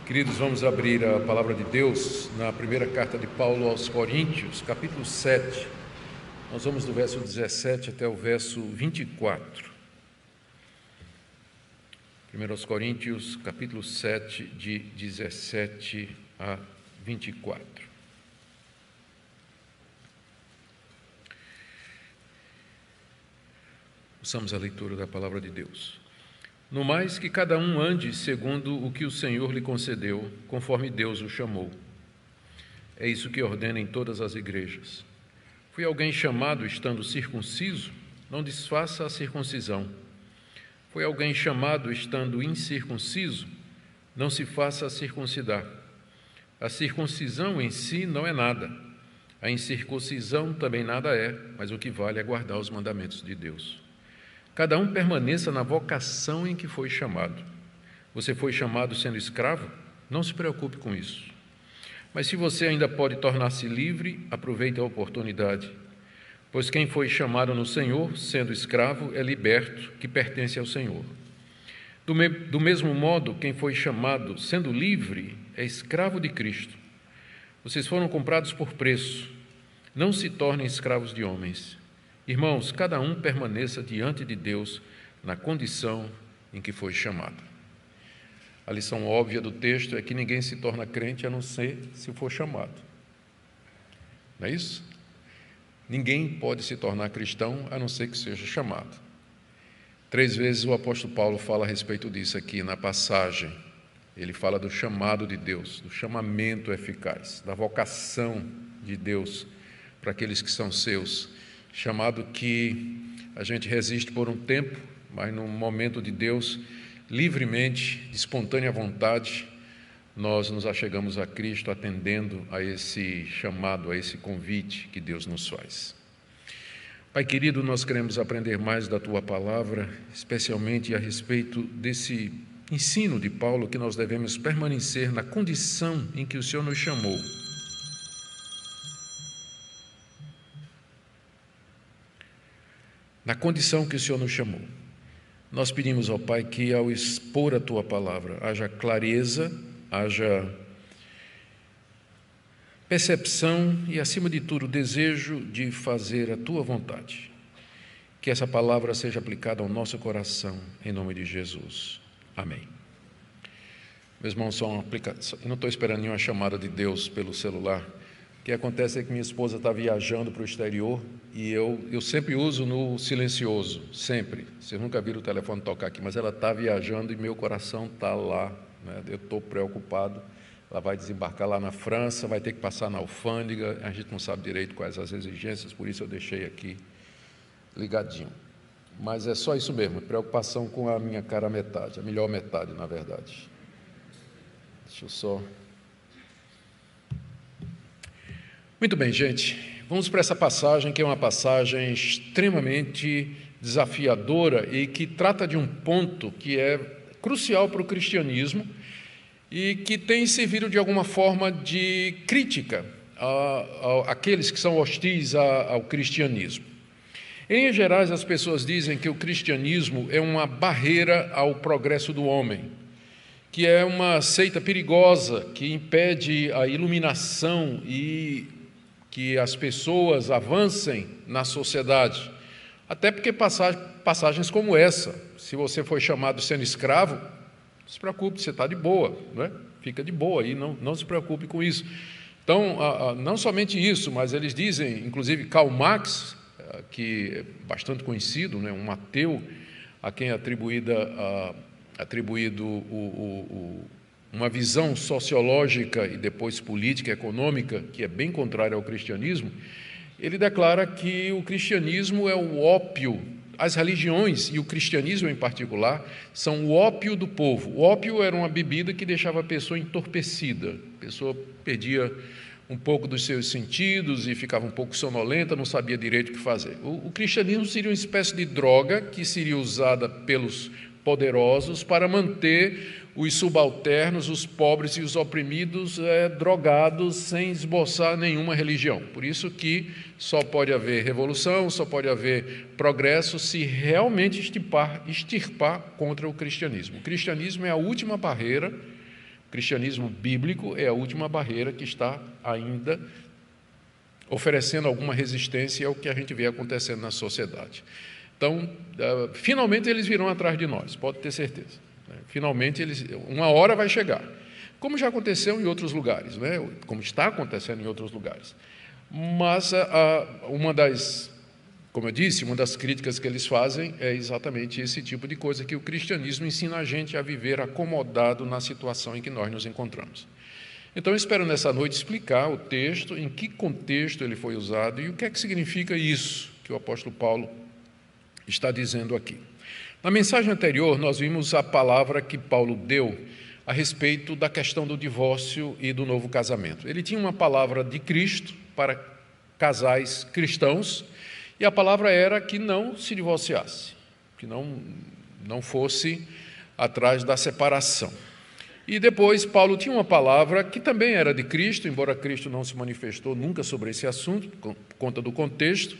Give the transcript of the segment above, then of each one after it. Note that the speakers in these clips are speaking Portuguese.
Queridos, vamos abrir a palavra de Deus na primeira carta de Paulo aos Coríntios, capítulo 7. Nós vamos do verso 17 até o verso 24. 1 aos Coríntios, capítulo 7, de 17 a 24. Ouçamos a leitura da palavra de Deus. No mais, que cada um ande segundo o que o Senhor lhe concedeu, conforme Deus o chamou. É isso que ordena em todas as igrejas. Foi alguém chamado estando circunciso? Não desfaça a circuncisão. Foi alguém chamado estando incircunciso? Não se faça circuncidar. A circuncisão em si não é nada. A incircuncisão também nada é, mas o que vale é guardar os mandamentos de Deus. Cada um permaneça na vocação em que foi chamado. Você foi chamado sendo escravo? Não se preocupe com isso. Mas se você ainda pode tornar-se livre, aproveite a oportunidade. Pois quem foi chamado no Senhor, sendo escravo, é liberto, que pertence ao Senhor. Do mesmo modo, quem foi chamado, sendo livre, é escravo de Cristo. Vocês foram comprados por preço. Não se tornem escravos de homens. Irmãos, cada um permaneça diante de Deus na condição em que foi chamado. A lição óbvia do texto é que ninguém se torna crente a não ser se for chamado. Não é isso? Ninguém pode se tornar cristão a não ser que seja chamado. 3 vezes o apóstolo Paulo fala a respeito disso aqui na passagem. Ele fala do chamado de Deus, do chamamento eficaz, da vocação de Deus para aqueles que são seus. Chamado que a gente resiste por um tempo, mas no momento de Deus, livremente, de espontânea vontade, nós nos achegamos a Cristo atendendo a esse chamado, a esse convite que Deus nos faz. Pai querido, nós queremos aprender mais da Tua Palavra, especialmente a respeito desse ensino de Paulo que nós devemos permanecer na condição em que o Senhor nos chamou. Na condição que o Senhor nos chamou. Nós pedimos ao Pai que, ao expor a Tua Palavra, haja clareza, haja percepção e, acima de tudo, o desejo de fazer a Tua vontade. Que essa palavra seja aplicada ao nosso coração, em nome de Jesus. Amém. Meus irmãos, eu não estou esperando nenhuma chamada de Deus pelo celular. O que acontece é que minha esposa está viajando para o exterior e eu sempre uso no silencioso, sempre. Vocês nunca viram o telefone tocar aqui, mas ela está viajando e meu coração está lá, né? Eu estou preocupado. Ela vai desembarcar lá na França, vai ter que passar na alfândega, a gente não sabe direito quais as exigências, por isso eu deixei aqui ligadinho. Mas é só isso mesmo, preocupação com a minha cara metade, a melhor metade, na verdade. Deixa eu só... Muito bem, gente, vamos para essa passagem, que é uma passagem extremamente desafiadora e que trata de um ponto que é crucial para o cristianismo e que tem servido de alguma forma de crítica àqueles que são hostis ao cristianismo. Em linhas gerais, as pessoas dizem que o cristianismo é uma barreira ao progresso do homem, que é uma seita perigosa que impede a iluminação e que as pessoas avancem na sociedade, até porque passagens como essa, se você foi chamado sendo escravo, não se preocupe, você está de boa, não é? Fica de boa aí, não se preocupe com isso. Então, não somente isso, mas eles dizem, inclusive Karl Marx, que é bastante conhecido, né, um ateu, a quem é atribuído uma visão sociológica e depois política e econômica, que é bem contrária ao cristianismo, ele declara que o cristianismo é o ópio, as religiões e o cristianismo em particular são o ópio do povo. O ópio era uma bebida que deixava a pessoa entorpecida, a pessoa perdia um pouco dos seus sentidos e ficava um pouco sonolenta, não sabia direito o que fazer. O cristianismo seria uma espécie de droga que seria usada pelos poderosos para manter os subalternos, os pobres e os oprimidos drogados sem esboçar nenhuma religião. Por isso que só pode haver revolução, só pode haver progresso se realmente extirpar contra o cristianismo. O cristianismo é a última barreira O cristianismo bíblico é a última barreira que está ainda oferecendo alguma resistência ao que a gente vê acontecendo na sociedade. Então, finalmente eles virão atrás de nós, pode ter certeza. Finalmente, uma hora vai chegar, como já aconteceu em outros lugares, né? Como está acontecendo em outros lugares. Mas como eu disse, uma das críticas que eles fazem é exatamente esse tipo de coisa, que o cristianismo ensina a gente a viver acomodado na situação em que nós nos encontramos. Então, eu espero nessa noite explicar o texto, em que contexto ele foi usado e o que é que significa isso que o apóstolo Paulo está dizendo aqui. Na mensagem anterior, nós vimos a palavra que Paulo deu a respeito da questão do divórcio e do novo casamento. Ele tinha uma palavra de Cristo para casais cristãos, e a palavra era que não se divorciasse, que não fosse atrás da separação. E depois Paulo tinha uma palavra que também era de Cristo, embora Cristo não se manifestou nunca sobre esse assunto, por conta do contexto,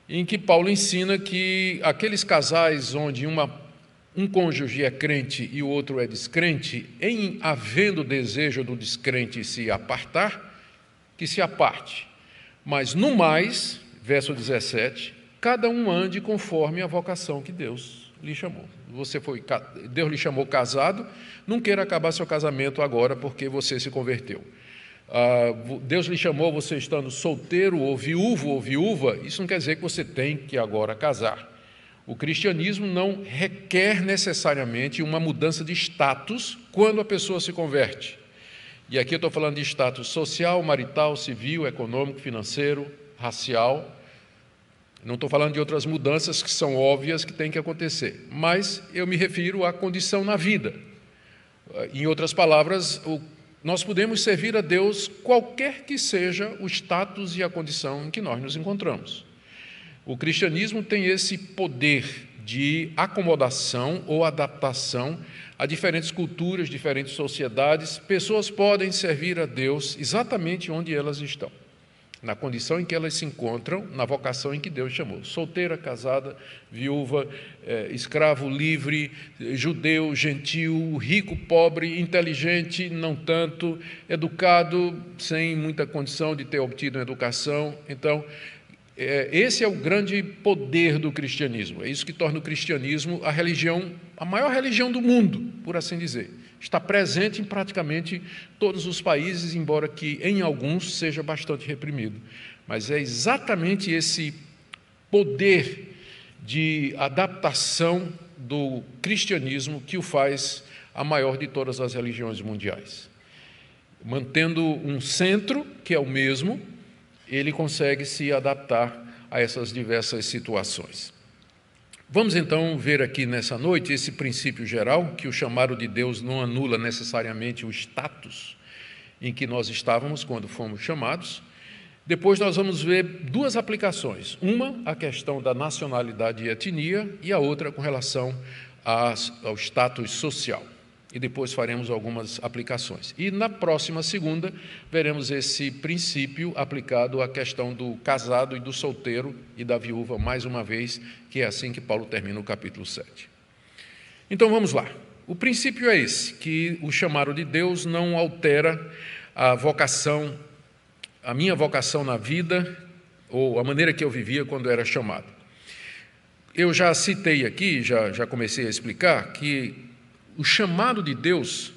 em que Paulo ensina que aqueles casais onde um cônjuge é crente e o outro é descrente, em havendo desejo do descrente se apartar, que se aparte. Mas no mais, verso 17, cada um ande conforme a vocação que Deus lhe chamou. Deus lhe chamou casado, não queira acabar seu casamento agora porque você se converteu. Deus lhe chamou você estando solteiro ou viúva, isso não quer dizer que você tem que agora casar. O cristianismo não requer necessariamente uma mudança de status quando a pessoa se converte. E aqui eu estou falando de status social, marital, civil, econômico, financeiro, racial. Não estou falando de outras mudanças que são óbvias que têm que acontecer, mas eu me refiro à condição na vida. Em outras palavras, nós podemos servir a Deus qualquer que seja o status e a condição em que nós nos encontramos. O cristianismo tem esse poder de acomodação ou adaptação a diferentes culturas, diferentes sociedades. Pessoas podem servir a Deus exatamente onde elas estão, na condição em que elas se encontram, na vocação em que Deus chamou. Solteira, casada, viúva, escravo, livre, judeu, gentil, rico, pobre, inteligente, não tanto, educado, sem muita condição de ter obtido uma educação. Então, esse é o grande poder do cristianismo. É isso que torna o cristianismo a maior religião do mundo, por assim dizer. Está presente em praticamente todos os países, embora que em alguns seja bastante reprimido. Mas é exatamente esse poder de adaptação do cristianismo que o faz a maior de todas as religiões mundiais. Mantendo um centro, que é o mesmo, ele consegue se adaptar a essas diversas situações. Vamos então ver aqui nessa noite esse princípio geral, que o chamado de Deus não anula necessariamente o status em que nós estávamos quando fomos chamados. Depois nós vamos ver duas aplicações, uma a questão da nacionalidade e etnia e a outra com relação ao status social. E depois faremos algumas aplicações. E na próxima segunda, veremos esse princípio aplicado à questão do casado e do solteiro e da viúva, mais uma vez, que é assim que Paulo termina o capítulo 7. Então, vamos lá. O princípio é esse, que o chamado de Deus não altera a vocação, a minha vocação na vida, ou a maneira que eu vivia quando era chamado. Eu já citei aqui, já comecei a explicar, que o chamado de Deus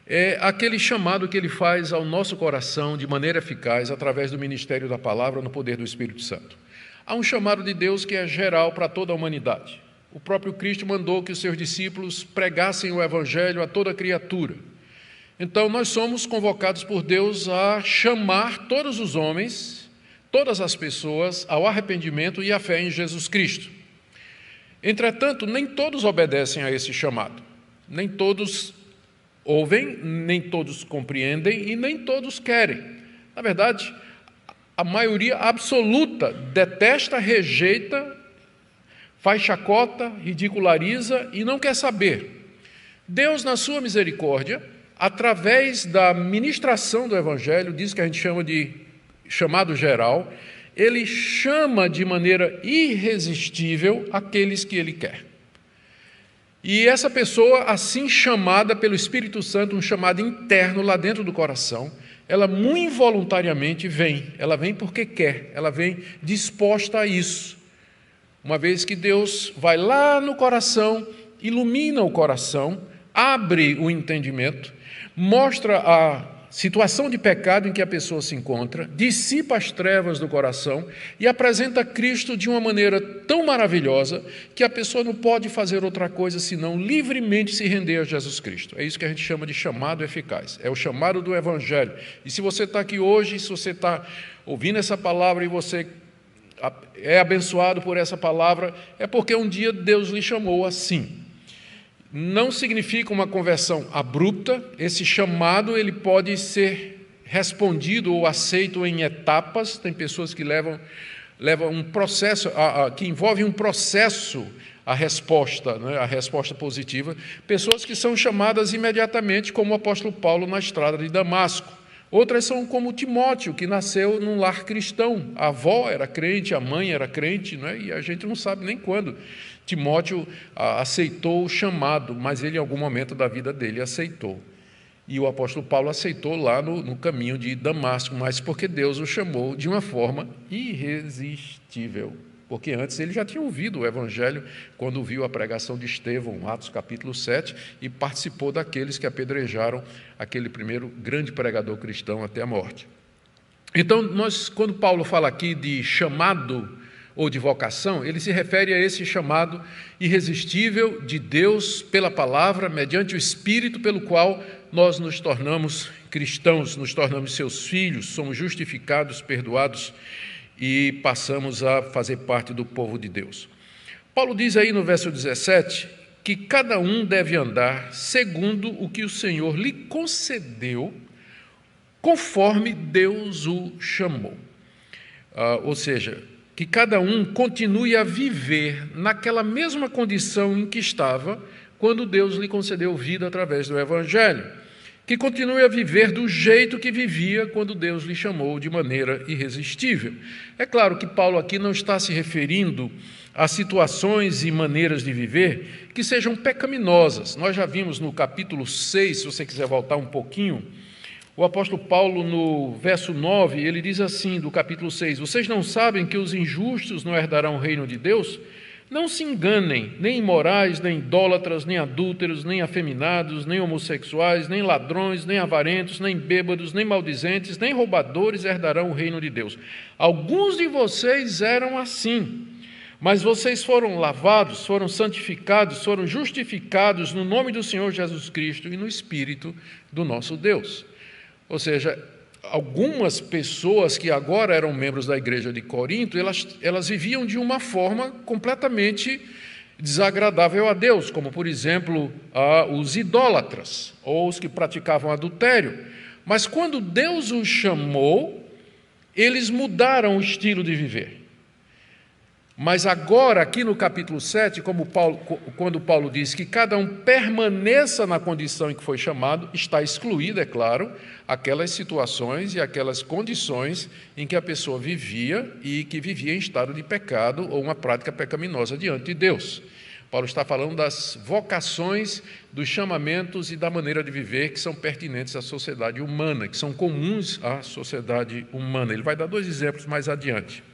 é aquele chamado que Ele faz ao nosso coração de maneira eficaz através do ministério da palavra no poder do Espírito Santo. Há um chamado de Deus que é geral para toda a humanidade. O próprio Cristo mandou que os seus discípulos pregassem o Evangelho a toda criatura. Então, nós somos convocados por Deus a chamar todos os homens, todas as pessoas, ao arrependimento e à fé em Jesus Cristo. Entretanto, nem todos obedecem a esse chamado. Nem todos ouvem, nem todos compreendem e nem todos querem. Na verdade, a maioria absoluta detesta, rejeita, faz chacota, ridiculariza e não quer saber. Deus, na sua misericórdia, através da ministração do Evangelho, diz que a gente chama de chamado geral, Ele chama de maneira irresistível aqueles que Ele quer. E essa pessoa, assim chamada pelo Espírito Santo, um chamado interno lá dentro do coração, ela muito involuntariamente vem. Ela vem porque quer, ela vem disposta a isso. Uma vez que Deus vai lá no coração, ilumina o coração, abre o entendimento, mostra a situação de pecado em que a pessoa se encontra, dissipa as trevas do coração e apresenta Cristo de uma maneira tão maravilhosa que a pessoa não pode fazer outra coisa senão livremente se render a Jesus Cristo. É isso que a gente chama de chamado eficaz. É o chamado do Evangelho. E se você está aqui hoje, se você está ouvindo essa palavra e você é abençoado por essa palavra, é porque um dia Deus lhe chamou assim. Não significa uma conversão abrupta. Esse chamado ele pode ser respondido ou aceito em etapas. Tem pessoas que levam um processo, que envolve um processo a resposta, né, a resposta positiva. Pessoas que são chamadas imediatamente, como o apóstolo Paulo na estrada de Damasco. Outras são como Timóteo, que nasceu num lar cristão. A avó era crente, a mãe era crente, né, e a gente não sabe nem quando Timóteo aceitou o chamado, mas ele em algum momento da vida dele aceitou. E o apóstolo Paulo aceitou lá no caminho de Damasco, mas porque Deus o chamou de uma forma irresistível. Porque antes ele já tinha ouvido o Evangelho quando viu a pregação de Estevão, Atos capítulo 7, e participou daqueles que apedrejaram aquele primeiro grande pregador cristão até a morte. Então, quando Paulo fala aqui de chamado ou de vocação, ele se refere a esse chamado irresistível de Deus pela palavra, mediante o Espírito pelo qual nós nos tornamos cristãos, nos tornamos seus filhos, somos justificados, perdoados e passamos a fazer parte do povo de Deus. Paulo diz aí no verso 17 que cada um deve andar segundo o que o Senhor lhe concedeu, conforme Deus o chamou. Ou seja, que cada um continue a viver naquela mesma condição em que estava quando Deus lhe concedeu vida através do Evangelho. Que continue a viver do jeito que vivia quando Deus lhe chamou de maneira irresistível. É claro que Paulo aqui não está se referindo a situações e maneiras de viver que sejam pecaminosas. Nós já vimos no capítulo 6, se você quiser voltar um pouquinho, o apóstolo Paulo, no verso 9, ele diz assim, do capítulo 6, vocês não sabem que os injustos não herdarão o reino de Deus? Não se enganem, nem imorais, nem idólatras, nem adúlteros, nem afeminados, nem homossexuais, nem ladrões, nem avarentos, nem bêbados, nem maldizentes, nem roubadores herdarão o reino de Deus. Alguns de vocês eram assim, mas vocês foram lavados, foram santificados, foram justificados no nome do Senhor Jesus Cristo e no Espírito do nosso Deus. Ou seja, algumas pessoas que agora eram membros da igreja de Corinto, elas viviam de uma forma completamente desagradável a Deus, como, por exemplo, os idólatras, ou os que praticavam adultério. Mas quando Deus os chamou, eles mudaram o estilo de viver. Mas agora, aqui no capítulo 7, quando Paulo diz que cada um permaneça na condição em que foi chamado, está excluído, é claro, aquelas situações e aquelas condições em que a pessoa vivia e que vivia em estado de pecado ou uma prática pecaminosa diante de Deus. Paulo está falando das vocações, dos chamamentos e da maneira de viver que são pertinentes à sociedade humana, que são comuns à sociedade humana. Ele vai dar 2 exemplos mais adiante.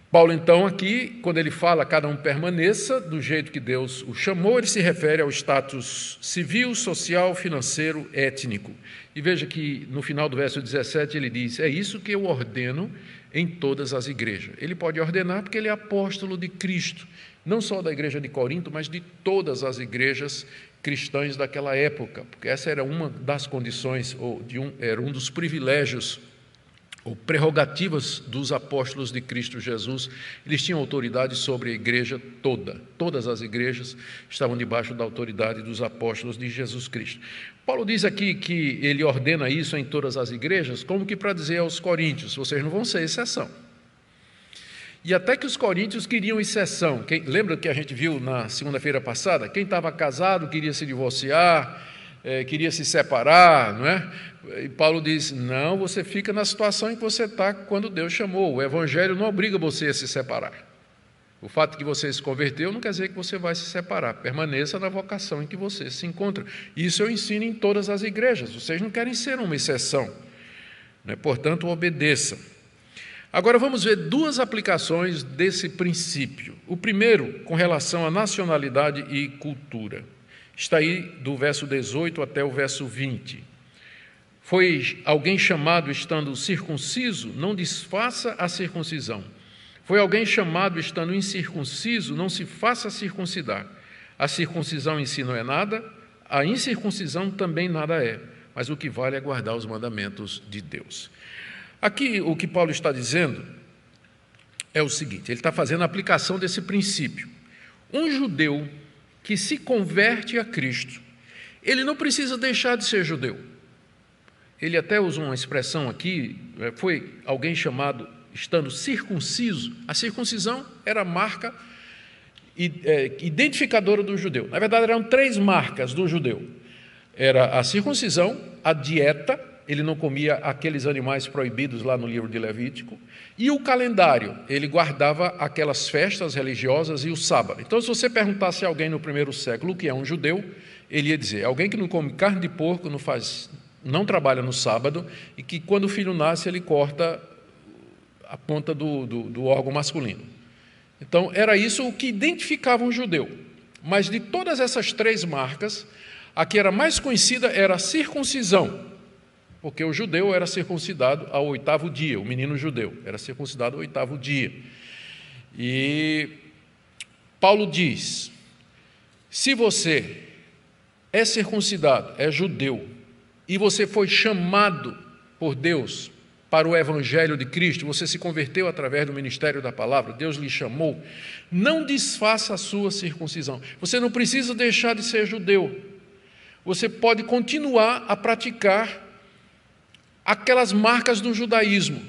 Paulo, então, aqui, quando ele fala cada um permaneça do jeito que Deus o chamou, ele se refere ao status civil, social, financeiro, étnico. E veja que no final do verso 17 ele diz, é isso que eu ordeno em todas as igrejas. Ele pode ordenar porque ele é apóstolo de Cristo, não só da igreja de Corinto, mas de todas as igrejas cristãs daquela época, porque essa era uma das condições, era um dos privilégios ou prerrogativas dos apóstolos de Cristo Jesus. Eles tinham autoridade sobre a igreja toda. Todas as igrejas estavam debaixo da autoridade dos apóstolos de Jesus Cristo. Paulo diz aqui que ele ordena isso em todas as igrejas, como que para dizer aos coríntios, vocês não vão ser exceção. E até que os coríntios queriam exceção. Lembra que a gente viu na segunda-feira passada? Quem estava casado queria se divorciar, queria se separar, não é? E Paulo diz, não, você fica na situação em que você está quando Deus chamou. O Evangelho não obriga você a se separar. O fato de que você se converteu não quer dizer que você vai se separar. Permaneça na vocação em que você se encontra. Isso eu ensino em todas as igrejas. Vocês não querem ser uma exceção, né? Portanto, obedeçam. Agora vamos ver duas aplicações desse princípio. O primeiro, com relação à nacionalidade e cultura. Está aí do verso 18 até o verso 20. Foi alguém chamado estando circunciso, não desfaça a circuncisão. Foi alguém chamado estando incircunciso, não se faça circuncidar. A circuncisão em si não é nada, a incircuncisão também nada é, mas o que vale é guardar os mandamentos de Deus. Aqui o que Paulo está dizendo é o seguinte, ele está fazendo a aplicação desse princípio. Um judeu que se converte a Cristo, ele não precisa deixar de ser judeu. Ele até usa uma expressão aqui, foi alguém chamado estando circunciso. A circuncisão era a marca identificadora do judeu. Na verdade, eram 3 marcas do judeu. Era a circuncisão, a dieta, ele não comia aqueles animais proibidos lá no livro de Levítico, e o calendário, ele guardava aquelas festas religiosas e o sábado. Então, se você perguntasse a alguém no primeiro século o que é um judeu, ele ia dizer, alguém que não come carne de porco, não trabalha no sábado, e que quando o filho nasce, ele corta a ponta do órgão masculino. Então, era isso o que identificava um judeu. Mas de todas essas 3 marcas, a que era mais conhecida era a circuncisão, porque o judeu era circuncidado ao 8º dia, o menino judeu era circuncidado ao 8º dia. E Paulo diz, se você é circuncidado, é judeu, e você foi chamado por Deus para o Evangelho de Cristo, você se converteu através do ministério da palavra, Deus lhe chamou, não desfaça a sua circuncisão. Você não precisa deixar de ser judeu. Você pode continuar a praticar aquelas marcas do judaísmo.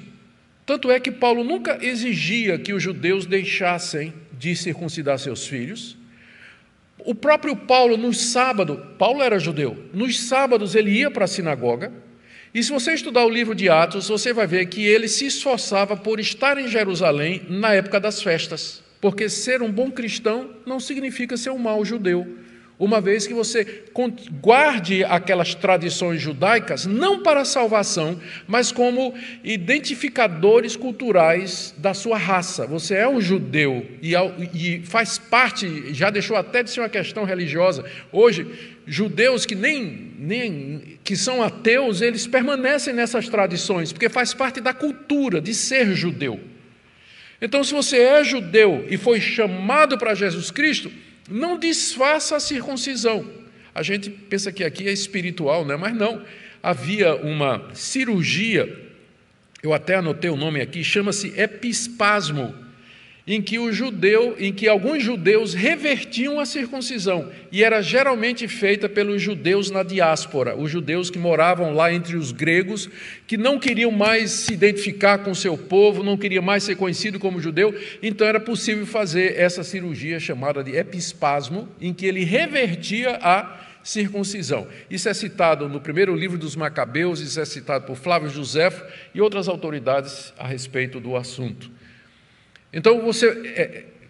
Tanto é que Paulo nunca exigia que os judeus deixassem de circuncidar seus filhos. O próprio Paulo, no sábado, Paulo era judeu, nos sábados ele ia para a sinagoga, e se você estudar o livro de Atos, você vai ver que ele se esforçava por estar em Jerusalém na época das festas, porque ser um bom cristão não significa ser um mau judeu, uma vez que você guarde aquelas tradições judaicas, não para a salvação, mas como identificadores culturais da sua raça. Você é um judeu e faz parte, já deixou até de ser uma questão religiosa. Hoje, judeus que nem que são ateus, eles permanecem nessas tradições, porque faz parte da cultura de ser judeu. Então, se você é judeu e foi chamado para Jesus Cristo, não desfaça a circuncisão. A gente pensa que aqui é espiritual, né? Mas não. Havia uma cirurgia, eu até anotei o nome aqui, chama-se epispasmo, em que alguns judeus revertiam a circuncisão, e era geralmente feita pelos judeus na diáspora, os judeus que moravam lá entre os gregos, que não queriam mais se identificar com o seu povo, não queriam mais ser conhecido como judeu, então era possível fazer essa cirurgia chamada de epispasmo, em que ele revertia a circuncisão. Isso é citado no primeiro livro dos Macabeus, isso é citado por Flávio Joséfo e outras autoridades a respeito do assunto. Então,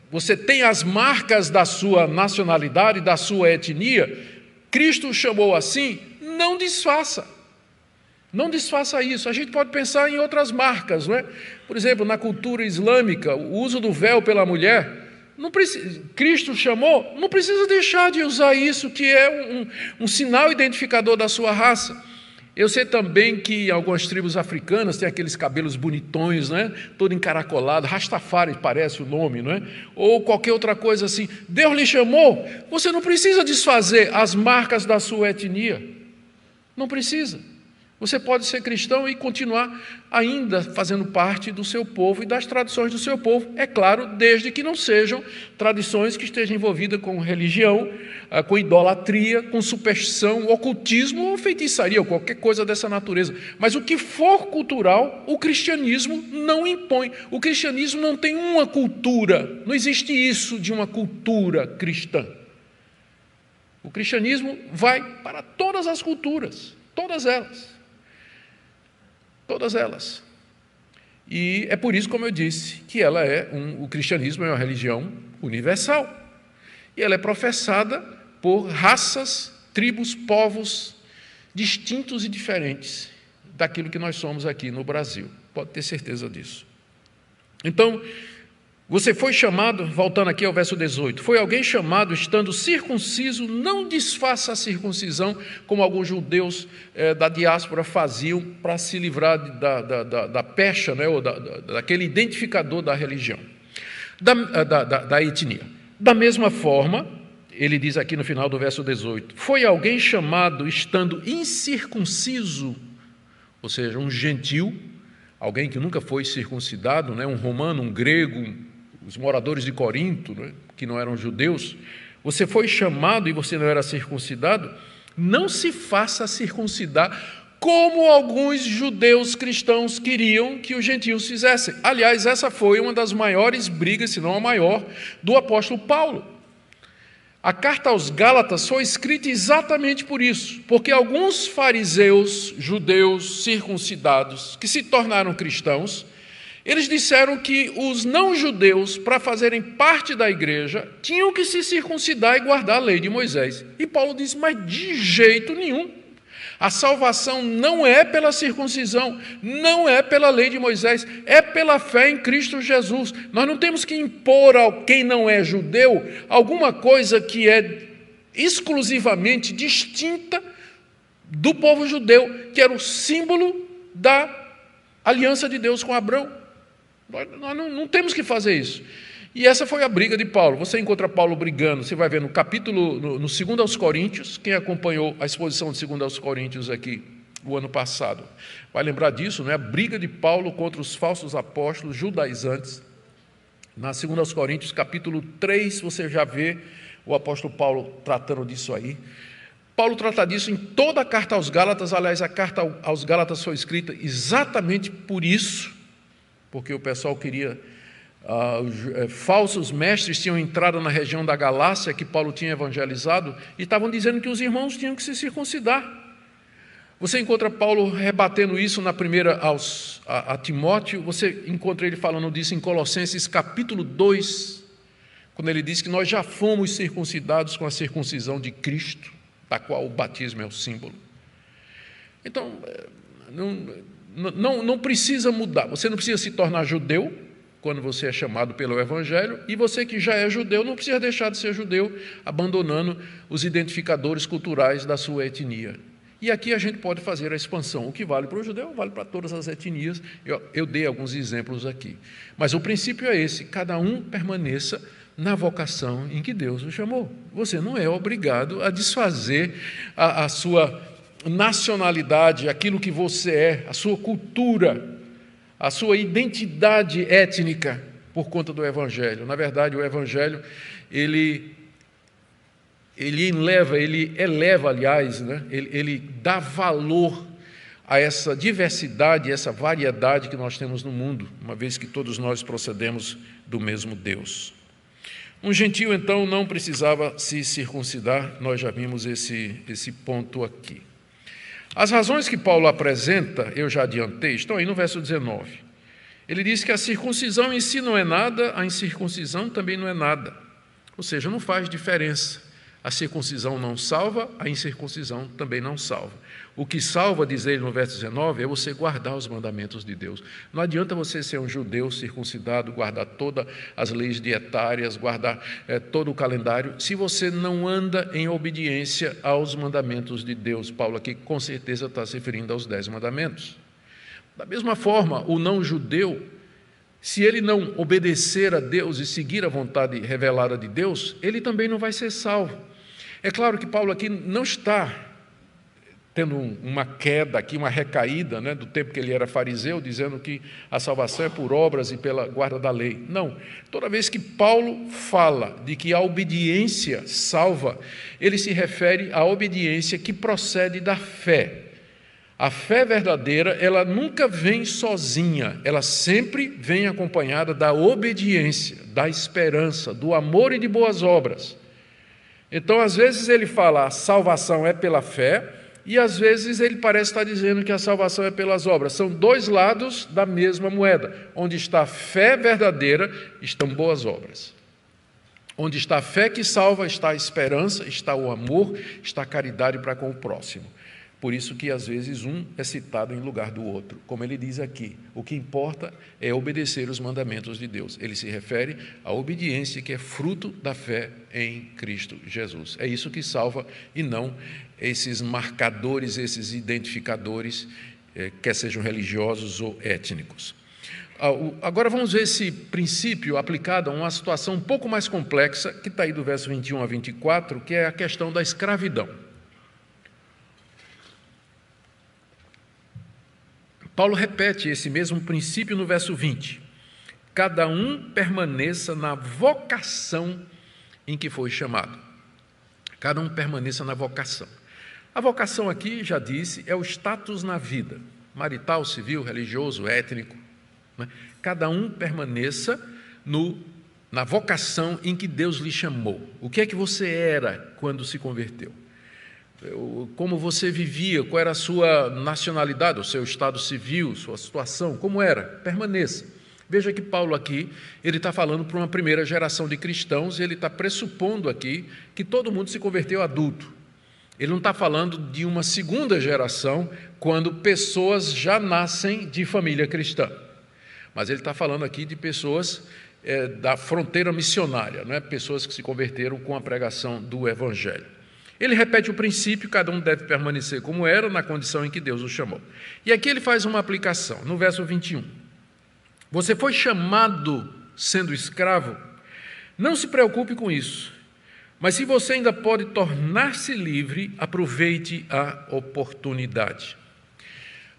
você tem as marcas da sua nacionalidade, da sua etnia, Cristo chamou assim, não desfaça. Não desfaça isso. A gente pode pensar em outras marcas, não é? Por exemplo, na cultura islâmica, o uso do véu pela mulher, Cristo chamou, não precisa deixar de usar isso, que é um sinal identificador da sua raça. Eu sei também que algumas tribos africanas têm aqueles cabelos bonitões, né? Todo encaracolado, Rastafari parece o nome, não é? Ou qualquer outra coisa assim. Deus lhe chamou, você não precisa desfazer as marcas da sua etnia. Não precisa. Você pode ser cristão e continuar ainda fazendo parte do seu povo e das tradições do seu povo. É claro, desde que não sejam tradições que estejam envolvidas com religião, com idolatria, com superstição, ocultismo ou feitiçaria, ou qualquer coisa dessa natureza. Mas o que for cultural, o cristianismo não impõe. O cristianismo não tem uma cultura, não existe isso de uma cultura cristã. O cristianismo vai para todas as culturas, todas elas. Todas elas. E é por isso, como eu disse, que o cristianismo é uma religião universal. E ela é professada por raças, tribos, povos distintos e diferentes daquilo que nós somos aqui no Brasil. Pode ter certeza disso. Então, você foi chamado, voltando aqui ao verso 18, foi alguém chamado estando circunciso, não desfaça a circuncisão, como alguns judeus da diáspora faziam para se livrar da pecha, né, ou daquele identificador da religião, da etnia. Da mesma forma, ele diz aqui no final do verso 18, foi alguém chamado estando incircunciso, ou seja, um gentil, alguém que nunca foi circuncidado, né, um romano, um grego, os moradores de Corinto, né, que não eram judeus, você foi chamado e você não era circuncidado, não se faça circuncidar como alguns judeus cristãos queriam que os gentios fizessem. Aliás, essa foi uma das maiores brigas, se não a maior, do apóstolo Paulo. A carta aos Gálatas foi escrita exatamente por isso, porque alguns fariseus, judeus circuncidados, que se tornaram cristãos, eles disseram que os não-judeus, para fazerem parte da igreja, tinham que se circuncidar e guardar a lei de Moisés. E Paulo disse, mas de jeito nenhum. A salvação não é pela circuncisão, não é pela lei de Moisés, é pela fé em Cristo Jesus. Nós não temos que impor a quem não é judeu alguma coisa que é exclusivamente distinta do povo judeu, que era o símbolo da aliança de Deus com Abraão. Nós não temos que fazer isso. E essa foi a briga de Paulo. Você encontra Paulo brigando, você vai ver no capítulo, no 2 aos Coríntios, quem acompanhou a exposição de 2 aos Coríntios aqui, o ano passado, vai lembrar disso, né? A briga de Paulo contra os falsos apóstolos judaizantes. Na 2 aos Coríntios, capítulo 3, você já vê o apóstolo Paulo tratando disso aí. Paulo trata disso em toda a carta aos Gálatas. Aliás, a carta aos Gálatas foi escrita exatamente por isso, porque o pessoal queria, falsos mestres tinham entrado na região da Galácia, que Paulo tinha evangelizado, e estavam dizendo que os irmãos tinham que se circuncidar. Você encontra Paulo rebatendo isso na primeira a Timóteo, você encontra ele falando disso em Colossenses capítulo 2, quando ele diz que nós já fomos circuncidados com a circuncisão de Cristo, da qual o batismo é o símbolo. Então, não precisa mudar, você não precisa se tornar judeu quando você é chamado pelo Evangelho, e você que já é judeu não precisa deixar de ser judeu, abandonando os identificadores culturais da sua etnia. E aqui a gente pode fazer a expansão, o que vale para o judeu vale para todas as etnias, eu dei alguns exemplos aqui. Mas o princípio é esse, cada um permaneça na vocação em que Deus o chamou. Você não é obrigado a desfazer a sua nacionalidade, aquilo que você é, a sua cultura, a sua identidade étnica por conta do Evangelho. Na verdade, o Evangelho, ele eleva, aliás, né? ele dá valor a essa diversidade, essa variedade que nós temos no mundo, uma vez que todos nós procedemos do mesmo Deus. Um gentio, então, não precisava se circuncidar, nós já vimos esse ponto aqui. As razões que Paulo apresenta, eu já adiantei, estão aí no verso 19. Ele diz que a circuncisão em si não é nada, a incircuncisão também não é nada. Ou seja, não faz diferença. A circuncisão não salva, a incircuncisão também não salva. O que salva, diz ele no verso 19, é você guardar os mandamentos de Deus. Não adianta você ser um judeu circuncidado, guardar todas as leis dietárias, guardar todo o calendário, se você não anda em obediência aos mandamentos de Deus. Paulo aqui com certeza está se referindo aos 10 mandamentos. Da mesma forma, o não-judeu, se ele não obedecer a Deus e seguir a vontade revelada de Deus, ele também não vai ser salvo. É claro que Paulo aqui não está tendo uma queda aqui, uma recaída, né, do tempo que ele era fariseu, dizendo que a salvação é por obras e pela guarda da lei. Não. Toda vez que Paulo fala de que a obediência salva, ele se refere à obediência que procede da fé. A fé verdadeira, ela nunca vem sozinha, ela sempre vem acompanhada da obediência, da esperança, do amor e de boas obras. Então, às vezes ele fala, a salvação é pela fé, e às vezes ele parece estar dizendo que a salvação é pelas obras. São dois lados da mesma moeda. Onde está a fé verdadeira, estão boas obras. Onde está a fé que salva, está a esperança, está o amor, está a caridade para com o próximo. Por isso que, às vezes, um é citado em lugar do outro. Como ele diz aqui, o que importa é obedecer os mandamentos de Deus. Ele se refere à obediência que é fruto da fé em Cristo Jesus. É isso que salva e não esses marcadores, esses identificadores, quer sejam religiosos ou étnicos. Agora vamos ver esse princípio aplicado a uma situação um pouco mais complexa, que está aí do verso 21 a 24, que é a questão da escravidão. Paulo repete esse mesmo princípio no verso 20. Cada um permaneça na vocação em que foi chamado. Cada um permaneça na vocação. A vocação aqui, já disse, é o status na vida, marital, civil, religioso, étnico. Né? Cada um permaneça na vocação em que Deus lhe chamou. O que é que você era quando se converteu? Como você vivia, qual era a sua nacionalidade, o seu estado civil, sua situação, como era? Permaneça. Veja que Paulo aqui, ele está falando para uma primeira geração de cristãos, e ele está pressupondo aqui que todo mundo se converteu adulto. Ele não está falando de uma segunda geração, quando pessoas já nascem de família cristã. Mas ele está falando aqui de pessoas da fronteira missionária, né? Pessoas que se converteram com a pregação do Evangelho. Ele repete o princípio, cada um deve permanecer como era, na condição em que Deus o chamou. E aqui ele faz uma aplicação, no verso 21. Você foi chamado sendo escravo? Não se preocupe com isso, mas se você ainda pode tornar-se livre, aproveite a oportunidade.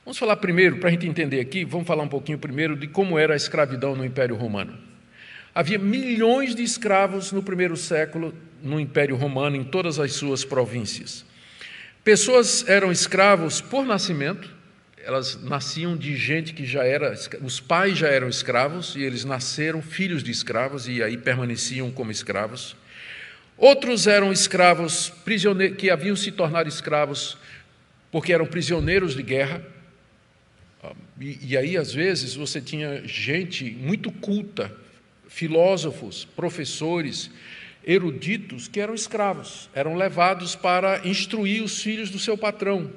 Vamos falar primeiro, para a gente entender aqui, vamos falar um pouquinho primeiro de como era a escravidão no Império Romano. Havia milhões de escravos no primeiro século no Império Romano, em todas as suas províncias. Pessoas eram escravos por nascimento, elas nasciam de gente que já era, os pais já eram escravos, e eles nasceram filhos de escravos, e aí permaneciam como escravos. Outros eram escravos prisioneiros, que haviam se tornado escravos porque eram prisioneiros de guerra. E aí, às vezes, você tinha gente muito culta, filósofos, professores, eruditos, que eram escravos, eram levados para instruir os filhos do seu patrão,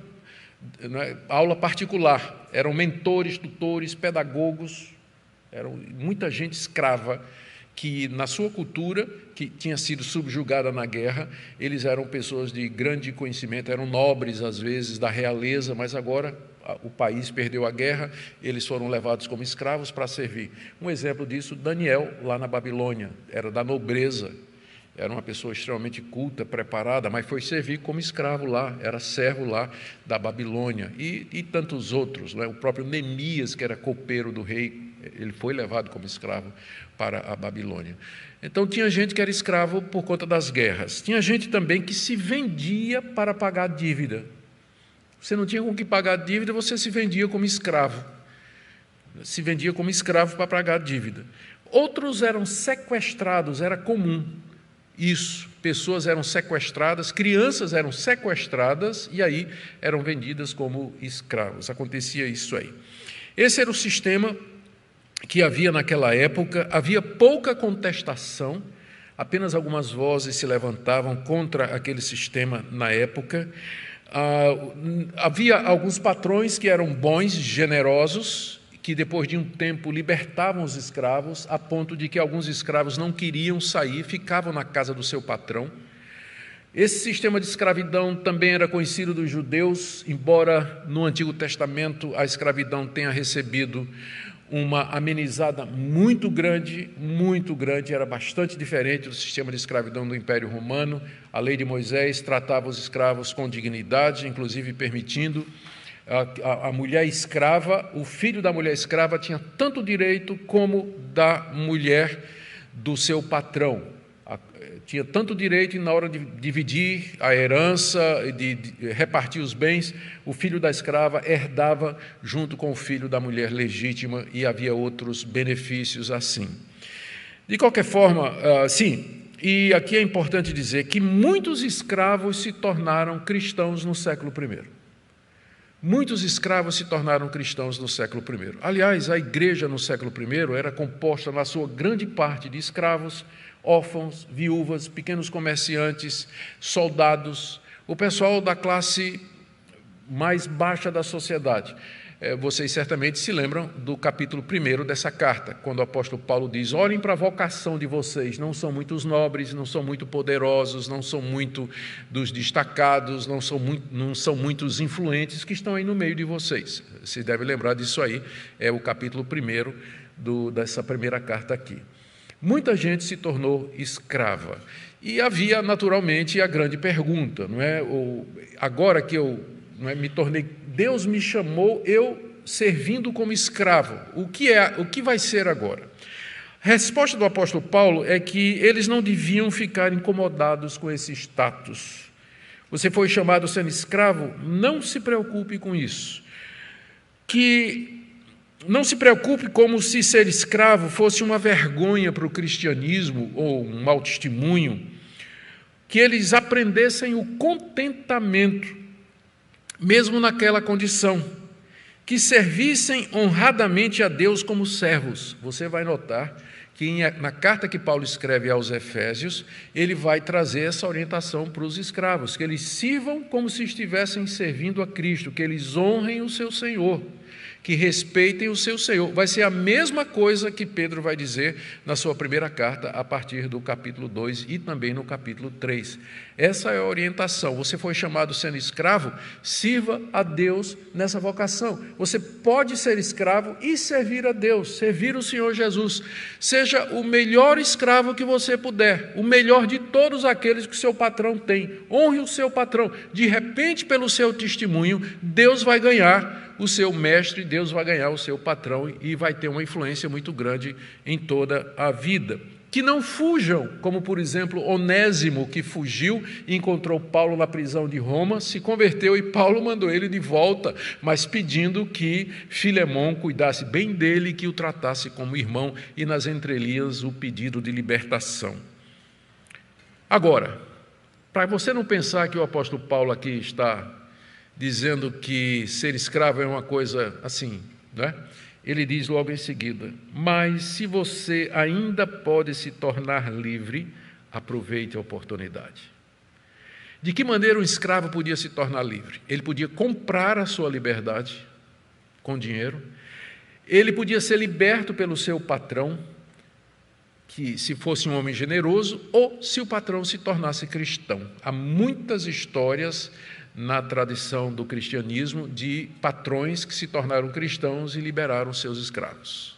né? Aula particular, eram mentores, tutores, pedagogos, eram muita gente escrava, que na sua cultura, que tinha sido subjugada na guerra, eles eram pessoas de grande conhecimento, eram nobres, às vezes, da realeza, mas agora o país perdeu a guerra, eles foram levados como escravos para servir. Um exemplo disso, Daniel, lá na Babilônia, era da nobreza, era uma pessoa extremamente culta, preparada, mas foi servir como escravo lá, era servo lá da Babilônia, e tantos outros, né? O próprio Neemias, que era copeiro do rei, ele foi levado como escravo para a Babilônia. Então, tinha gente que era escravo por conta das guerras. Tinha gente também que se vendia para pagar dívida. Você não tinha com que pagar dívida, você se vendia como escravo. Se vendia como escravo para pagar dívida. Outros eram sequestrados, era comum isso. Pessoas eram sequestradas, crianças eram sequestradas e aí eram vendidas como escravos. Acontecia isso aí. Esse era o sistema que havia naquela época. Havia pouca contestação, apenas algumas vozes se levantavam contra aquele sistema na época. Havia alguns patrões que eram bons, generosos, que depois de um tempo libertavam os escravos, a ponto de que alguns escravos não queriam sair, ficavam na casa do seu patrão. Esse sistema de escravidão também era conhecido dos judeus, embora no Antigo Testamento a escravidão tenha recebido uma amenizada muito grande, era bastante diferente do sistema de escravidão do Império Romano. A lei de Moisés tratava os escravos com dignidade, inclusive permitindo a mulher escrava, o filho da mulher escrava tinha tanto direito como da mulher do seu patrão. Tinha tanto direito e na hora de dividir a herança, de repartir os bens, o filho da escrava herdava junto com o filho da mulher legítima e havia outros benefícios assim. De qualquer forma, sim, e aqui é importante dizer que muitos escravos se tornaram cristãos no século I. Muitos escravos se tornaram cristãos no século I. Aliás, a igreja no século I era composta, na sua grande parte, de escravos, órfãos, viúvas, pequenos comerciantes, soldados, o pessoal da classe mais baixa da sociedade. Vocês certamente se lembram do capítulo 1 dessa carta, quando o apóstolo Paulo diz: olhem para a vocação de vocês, não são muitos nobres, não são muito poderosos, não são muito dos destacados, não são muitos influentes que estão aí no meio de vocês. Você deve lembrar disso aí, é o capítulo 1 dessa primeira carta aqui. Muita gente se tornou escrava, e havia naturalmente a grande pergunta, não é? Agora que eu me tornei, Deus me chamou, eu servindo como escravo. O que vai ser agora? A resposta do apóstolo Paulo é que eles não deviam ficar incomodados com esse status. Você foi chamado sendo escravo? Não se preocupe com isso. Não se preocupe como se ser escravo fosse uma vergonha para o cristianismo ou um mau testemunho. Que eles aprendessem o contentamento, mesmo naquela condição, que servissem honradamente a Deus como servos. Você vai notar que na carta que Paulo escreve aos Efésios, ele vai trazer essa orientação para os escravos, que eles sirvam como se estivessem servindo a Cristo, que eles honrem o seu Senhor, que respeitem o seu Senhor. Vai ser a mesma coisa que Pedro vai dizer na sua primeira carta, a partir do capítulo 2 e também no capítulo 3. Essa é a orientação. Você foi chamado sendo escravo, sirva a Deus nessa vocação. Você pode ser escravo e servir a Deus, servir o Senhor Jesus. Seja o melhor escravo que você puder, o melhor de todos aqueles que o seu patrão tem. Honre o seu patrão. De repente, pelo seu testemunho, Deus vai ganhar o seu mestre, Deus vai ganhar o seu patrão e vai ter uma influência muito grande em toda a vida. Que não fujam, como por exemplo Onésimo, que fugiu e encontrou Paulo na prisão de Roma, se converteu e Paulo mandou ele de volta, mas pedindo que Filemão cuidasse bem dele e que o tratasse como irmão, e nas entrelinhas o pedido de libertação. Agora, para você não pensar que o apóstolo Paulo aqui está dizendo que ser escravo é uma coisa assim, né? Ele diz logo em seguida: mas se você ainda pode se tornar livre, aproveite a oportunidade. De que maneira um escravo podia se tornar livre? Ele podia comprar a sua liberdade com dinheiro, ele podia ser liberto pelo seu patrão, que se fosse um homem generoso, ou se o patrão se tornasse cristão. Há muitas histórias na tradição do cristianismo de patrões que se tornaram cristãos e liberaram seus escravos.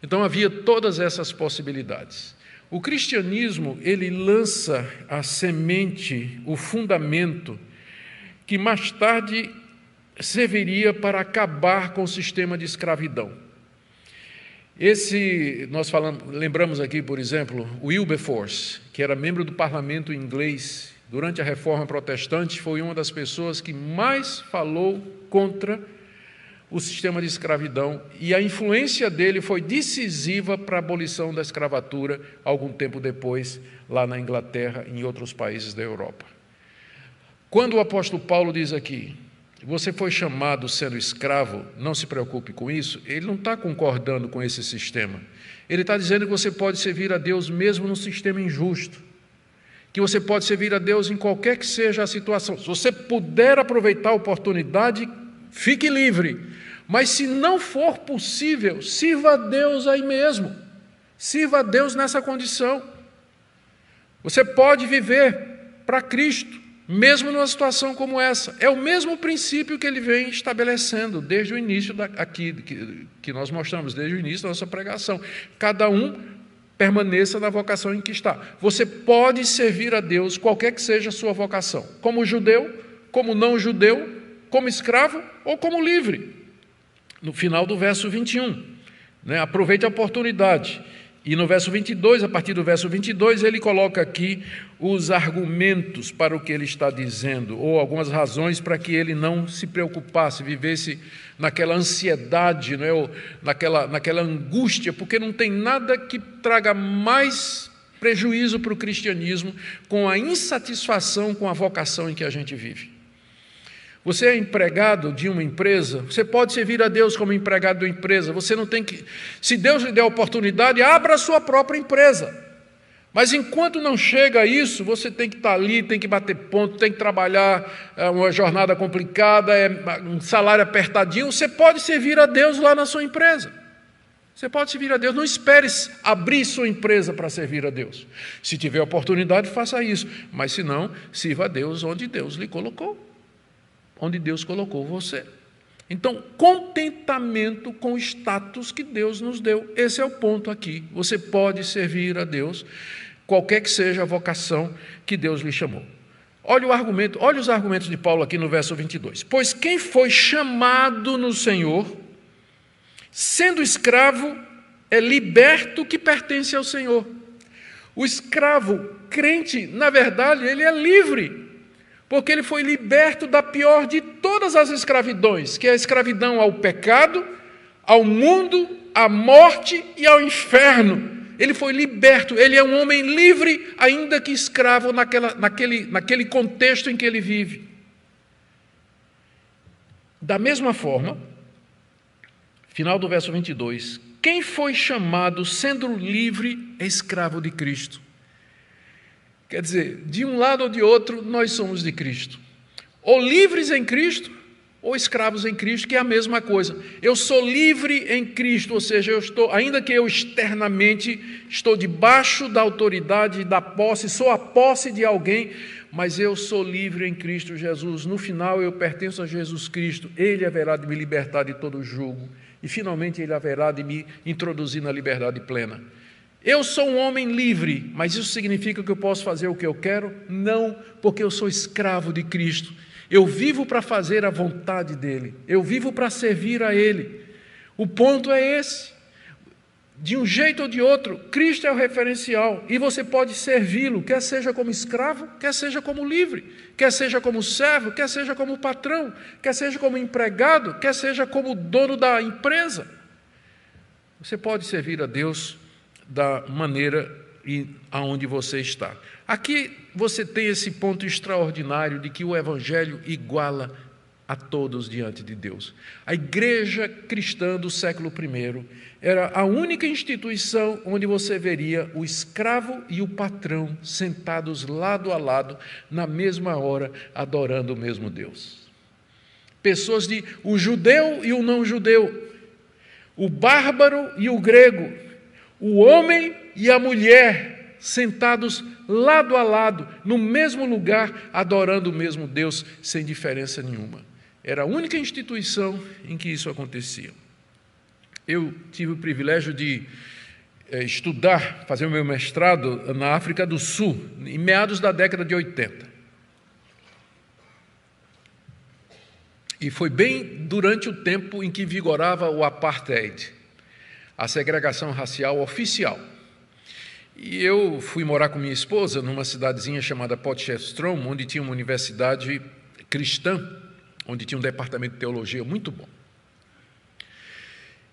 Então havia todas essas possibilidades. O cristianismo, ele lança a semente, o fundamento, que mais tarde serviria para acabar com o sistema de escravidão. Lembramos aqui, por exemplo, Wilberforce, que era membro do parlamento inglês durante a Reforma Protestante, foi uma das pessoas que mais falou contra o sistema de escravidão, e a influência dele foi decisiva para a abolição da escravatura, algum tempo depois, lá na Inglaterra e em outros países da Europa. Quando o apóstolo Paulo diz aqui: você foi chamado sendo escravo, não se preocupe com isso, ele não está concordando com esse sistema. Ele está dizendo que você pode servir a Deus mesmo num sistema injusto, que você pode servir a Deus em qualquer que seja a situação. Se você puder aproveitar a oportunidade, fique livre. Mas se não for possível, sirva a Deus aí mesmo. Sirva a Deus nessa condição. Você pode viver para Cristo, mesmo numa situação como essa. É o mesmo princípio que ele vem estabelecendo desde o início que nós mostramos, desde o início da nossa pregação. Cada um permaneça na vocação em que está. Você pode servir a Deus, qualquer que seja a sua vocação, como judeu, como não judeu, como escravo ou como livre. No final do verso 21, aproveite a oportunidade. E no verso 22, a partir do verso 22, ele coloca aqui os argumentos para o que ele está dizendo, ou algumas razões para que ele não se preocupasse, vivesse naquela ansiedade, ou naquela angústia, porque não tem nada que traga mais prejuízo para o cristianismo com a insatisfação com a vocação em que a gente vive. Você é empregado de uma empresa, você pode servir a Deus como empregado de uma empresa, você não tem que... Se Deus lhe der a oportunidade, abra a sua própria empresa. Mas enquanto não chega a isso, você tem que estar ali, tem que bater ponto, tem que trabalhar uma jornada complicada, um salário apertadinho, você pode servir a Deus lá na sua empresa. Você pode servir a Deus, não espere abrir sua empresa para servir a Deus. Se tiver oportunidade, faça isso, mas se não, sirva a Deus onde Deus lhe colocou, onde Deus colocou você. Então, contentamento com o status que Deus nos deu, esse é o ponto aqui. Você pode servir a Deus, qualquer que seja a vocação que Deus lhe chamou. Olha os argumentos de Paulo aqui no verso 22. Pois quem foi chamado no Senhor, sendo escravo, é liberto que pertence ao Senhor. O escravo crente, na verdade, ele é livre, porque ele foi liberto da pior de todas as escravidões, que é a escravidão ao pecado, ao mundo, à morte e ao inferno. Ele foi liberto, ele é um homem livre, ainda que escravo naquele contexto em que ele vive. Da mesma forma, final do verso 22, quem foi chamado sendo livre é escravo de Cristo. Quer dizer, de um lado ou de outro, nós somos de Cristo. Ou livres em Cristo, ou escravos em Cristo, que é a mesma coisa. Eu sou livre em Cristo, ou seja, ainda que eu externamente estou debaixo da autoridade, da posse, sou a posse de alguém, mas eu sou livre em Cristo Jesus. No final, eu pertenço a Jesus Cristo. Ele haverá de me libertar de todo jugo. E, finalmente, Ele haverá de me introduzir na liberdade plena. Eu sou um homem livre, mas isso significa que eu posso fazer o que eu quero? Não, porque eu sou escravo de Cristo. Eu vivo para fazer a vontade dEle. Eu vivo para servir a Ele. O ponto é esse. De um jeito ou de outro, Cristo é o referencial. E você pode servi-lo, quer seja como escravo, quer seja como livre, quer seja como servo, quer seja como patrão, quer seja como empregado, quer seja como dono da empresa. Você pode servir a Deus da maneira aonde você está. Aqui você tem esse ponto extraordinário de que o Evangelho iguala a todos diante de Deus. A igreja cristã do século I era a única instituição onde você veria o escravo e o patrão sentados lado a lado, na mesma hora, adorando o mesmo Deus. Pessoas o judeu e o não judeu, o bárbaro e o grego, o homem e a mulher sentados lado a lado, no mesmo lugar, adorando o mesmo Deus, sem diferença nenhuma. Era a única instituição em que isso acontecia. Eu tive o privilégio de estudar, fazer o meu mestrado na África do Sul, em meados da década de 80. E foi bem durante o tempo em que vigorava o apartheid, a segregação racial oficial. E eu fui morar com minha esposa numa cidadezinha chamada Potchefstroom, onde tinha uma universidade cristã, onde tinha um departamento de teologia muito bom.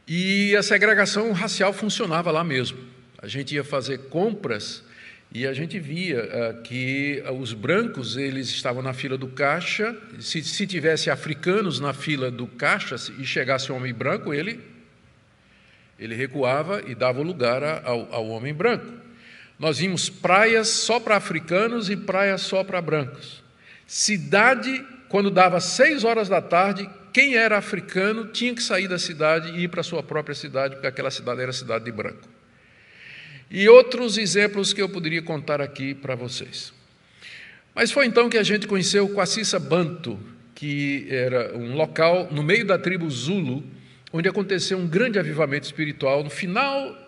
E a segregação racial funcionava lá mesmo. A gente ia fazer compras e a gente via que os brancos eles estavam na fila do caixa. Se tivesse africanos na fila do caixa e chegasse um homem branco, ele recuava e dava lugar ao homem branco. Nós vimos praias só para africanos e praias só para brancos. Cidade, quando dava 6 horas da tarde, quem era africano tinha que sair da cidade e ir para a sua própria cidade, porque aquela cidade era cidade de branco. E outros exemplos que eu poderia contar aqui para vocês. Mas foi então que a gente conheceu o Kwasisa Bantu, que era um local no meio da tribo Zulu, onde aconteceu um grande avivamento espiritual no final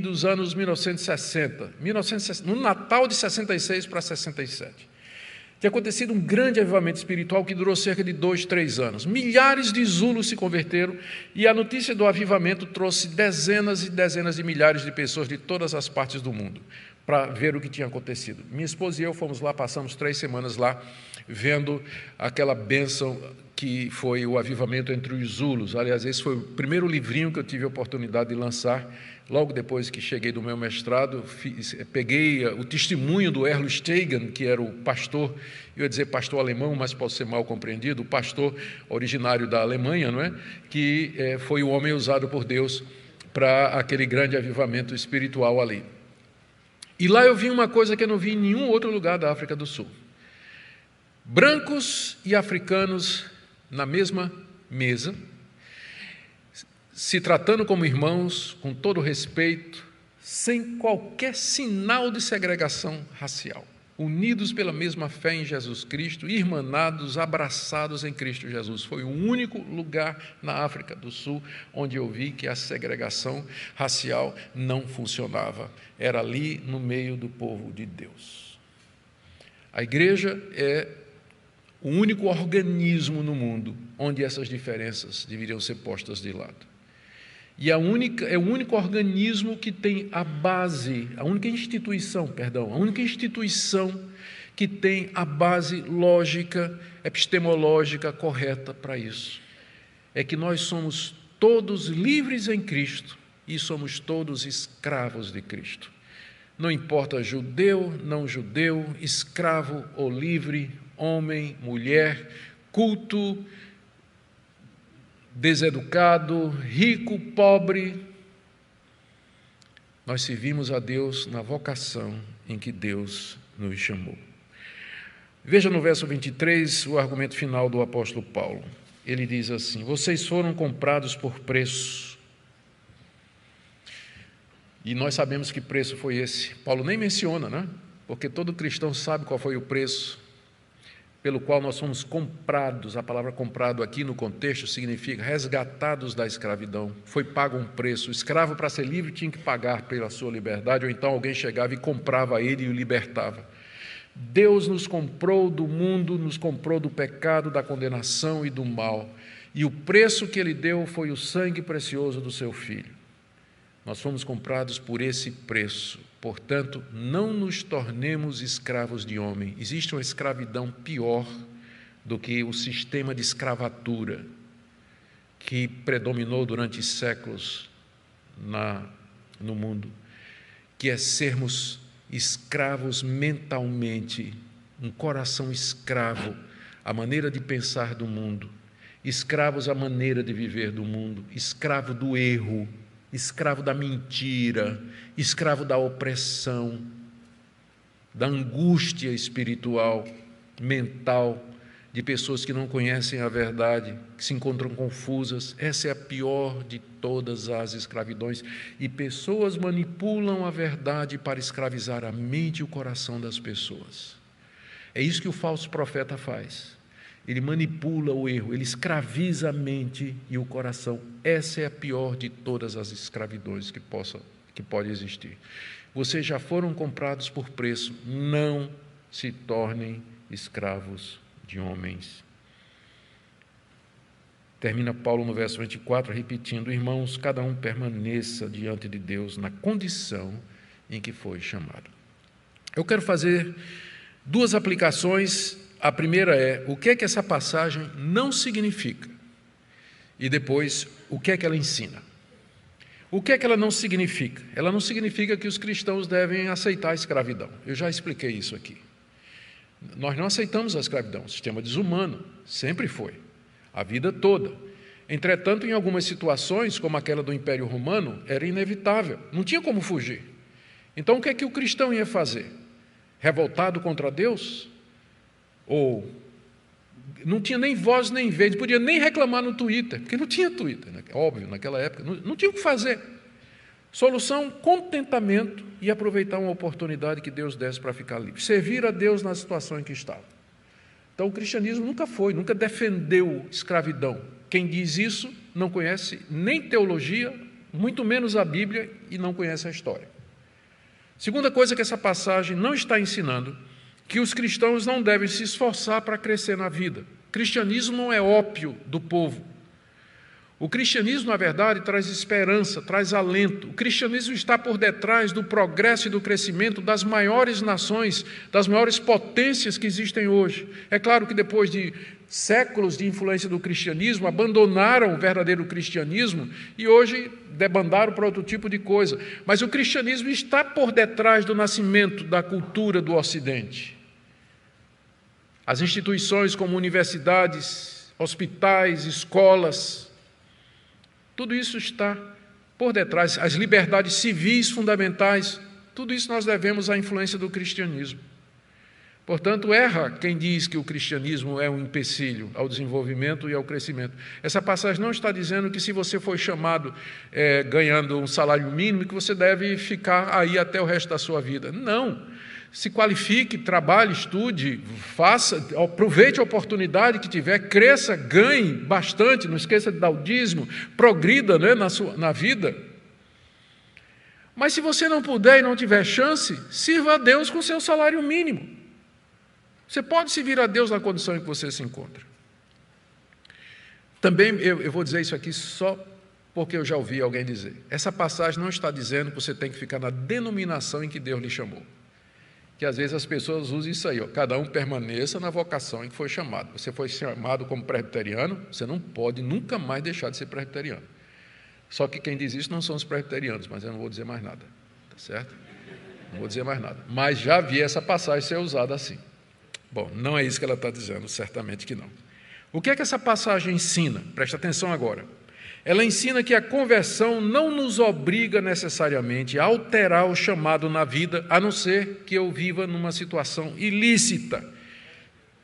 dos anos 1960, no Natal de 66 para 67. Tinha acontecido um grande avivamento espiritual que durou cerca de 2, 3 anos. Milhares de Zulus se converteram e a notícia do avivamento trouxe dezenas e dezenas de milhares de pessoas de todas as partes do mundo. para ver o que tinha acontecido. Minha esposa e eu fomos lá, passamos 3 semanas lá, vendo aquela bênção que foi o avivamento entre os Zulus. Aliás, esse foi o primeiro livrinho que eu tive a oportunidade de lançar, logo depois que cheguei do meu mestrado. Peguei o testemunho do Erlo Stegen, que era o pastor, eu ia dizer pastor alemão, mas pode ser mal compreendido, o pastor originário da Alemanha, não é? Que foi o homem usado por Deus para aquele grande avivamento espiritual ali. E lá eu vi uma coisa que eu não vi em nenhum outro lugar da África do Sul. Brancos e africanos na mesma mesa, se tratando como irmãos, com todo respeito, sem qualquer sinal de segregação racial, unidos pela mesma fé em Jesus Cristo, irmanados, abraçados em Cristo Jesus. Foi o único lugar na África do Sul onde eu vi que a segregação racial não funcionava. Era ali no meio do povo de Deus. A igreja é o único organismo no mundo onde essas diferenças deveriam ser postas de lado. E é o único organismo que tem a base, a única instituição que tem a base lógica, epistemológica correta para isso. É que nós somos todos livres em Cristo e somos todos escravos de Cristo. Não importa judeu, não judeu, escravo ou livre, homem, mulher, culto, deseducado, rico, pobre, nós servimos a Deus na vocação em que Deus nos chamou. Veja no verso 23 o argumento final do apóstolo Paulo. Ele diz assim: vocês foram comprados por preço. E nós sabemos que preço foi esse. Paulo nem menciona, né? Porque todo cristão sabe qual foi o preço pelo qual nós fomos comprados. A palavra comprado aqui no contexto significa resgatados da escravidão. Foi pago um preço. O escravo, para ser livre, tinha que pagar pela sua liberdade, ou então alguém chegava e comprava ele e o libertava. Deus nos comprou do mundo, nos comprou do pecado, da condenação e do mal. E o preço que Ele deu foi o sangue precioso do Seu Filho. Nós fomos comprados por esse preço. Portanto, não nos tornemos escravos de homem. Existe uma escravidão pior do que o sistema de escravatura que predominou durante séculos no mundo, que é sermos escravos mentalmente, um coração escravo à maneira de pensar do mundo, escravos à maneira de viver do mundo, escravo do erro, escravo da mentira, escravo da opressão, da angústia espiritual, mental, de pessoas que não conhecem a verdade, que se encontram confusas. Essa é a pior de todas as escravidões. E pessoas manipulam a verdade para escravizar a mente e o coração das pessoas. É isso que o falso profeta faz. Ele manipula o erro, ele escraviza a mente e o coração. Essa é a pior de todas as escravidões que pode existir. Vocês já foram comprados por preço, não se tornem escravos de homens. Termina Paulo no verso 24, repetindo: irmãos, cada um permaneça diante de Deus na condição em que foi chamado. Eu quero fazer 2 aplicações. A primeira é o que é que essa passagem não significa, e depois o que é que ela ensina. O que é que ela não significa? Ela não significa que os cristãos devem aceitar a escravidão. Eu já expliquei isso aqui. Nós não aceitamos a escravidão, o sistema desumano, sempre foi, a vida toda. Entretanto, em algumas situações, como aquela do Império Romano, era inevitável, não tinha como fugir. Então, o que é que o cristão ia fazer? Revoltado contra Deus? Ou não tinha nem voz nem vez, não podia nem reclamar no Twitter, porque não tinha Twitter, né? Óbvio, naquela época, não tinha o que fazer. Solução: contentamento e aproveitar uma oportunidade que Deus desse para ficar livre. Servir a Deus na situação em que estava. Então, o cristianismo nunca defendeu escravidão. Quem diz isso não conhece nem teologia, muito menos a Bíblia, e não conhece a história. Segunda coisa que essa passagem não está ensinando, que os cristãos não devem se esforçar para crescer na vida. O cristianismo não é ópio do povo. O cristianismo, na verdade, traz esperança, traz alento. O cristianismo está por detrás do progresso e do crescimento das maiores nações, das maiores potências que existem hoje. É claro que depois de séculos de influência do cristianismo, abandonaram o verdadeiro cristianismo e hoje debandaram para outro tipo de coisa. Mas o cristianismo está por detrás do nascimento da cultura do Ocidente. As instituições como universidades, hospitais, escolas, tudo isso está por detrás. As liberdades civis fundamentais, tudo isso nós devemos à influência do cristianismo. Portanto, erra quem diz que o cristianismo é um empecilho ao desenvolvimento e ao crescimento. Essa passagem não está dizendo que se você foi chamado ganhando um salário mínimo, que você deve ficar aí até o resto da sua vida. Não. Se qualifique, trabalhe, estude, faça, aproveite a oportunidade que tiver, cresça, ganhe bastante, não esqueça de dar o dízimo, progrida, né, na vida. Mas se você não puder e não tiver chance, sirva a Deus com seu salário mínimo. Você pode servir a Deus na condição em que você se encontra. Também eu vou dizer isso aqui só porque eu já ouvi alguém dizer. Essa passagem não está dizendo que você tem que ficar na denominação em que Deus lhe chamou. Que às vezes as pessoas usam isso aí, cada um permaneça na vocação em que foi chamado. Você foi chamado como presbiteriano, você não pode nunca mais deixar de ser presbiteriano. Só que quem diz isso não são os presbiterianos, mas eu não vou dizer mais nada, tá certo? Não vou dizer mais nada. Mas já vi essa passagem ser usada assim. Bom, não é isso que ela está dizendo, certamente que não. O que é que essa passagem ensina? Presta atenção agora. Ela ensina que a conversão não nos obriga necessariamente a alterar o chamado na vida, a não ser que eu viva numa situação ilícita.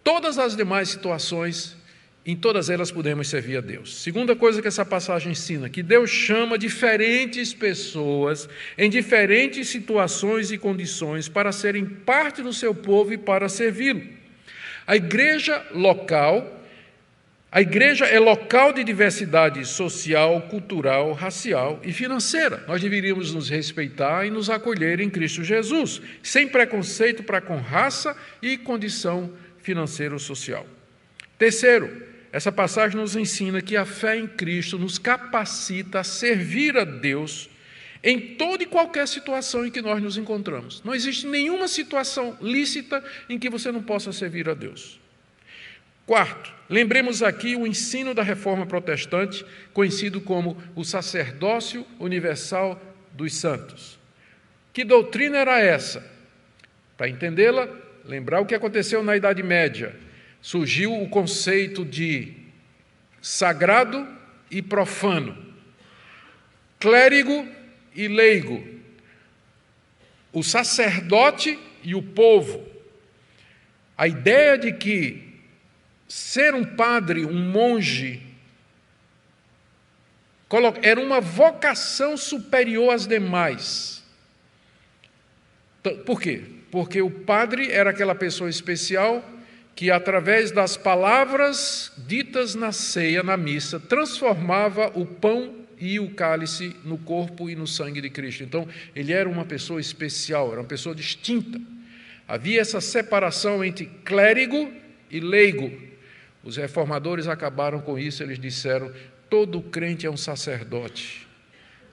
Todas as demais situações, em todas elas podemos servir a Deus. Segunda coisa que essa passagem ensina, que Deus chama diferentes pessoas em diferentes situações e condições para serem parte do seu povo e para servi-lo. A igreja é local de diversidade social, cultural, racial e financeira. Nós deveríamos nos respeitar e nos acolher em Cristo Jesus, sem preconceito para com raça e condição financeira ou social. Terceiro, essa passagem nos ensina que a fé em Cristo nos capacita a servir a Deus em toda e qualquer situação em que nós nos encontramos. Não existe nenhuma situação lícita em que você não possa servir a Deus. Quarto, lembremos aqui o ensino da Reforma Protestante, conhecido como o sacerdócio universal dos santos. Que doutrina era essa? Para entendê-la, lembrar o que aconteceu na Idade Média. Surgiu o conceito de sagrado e profano, clérigo e leigo, o sacerdote e o povo. A ideia de que ser um padre, um monge, era uma vocação superior às demais. Por quê? Porque o padre era aquela pessoa especial que, através das palavras ditas na ceia, na missa, transformava o pão e o cálice no corpo e no sangue de Cristo. Então, ele era uma pessoa especial, era uma pessoa distinta. Havia essa separação entre clérigo e leigo. Os reformadores acabaram com isso, eles disseram: todo crente é um sacerdote,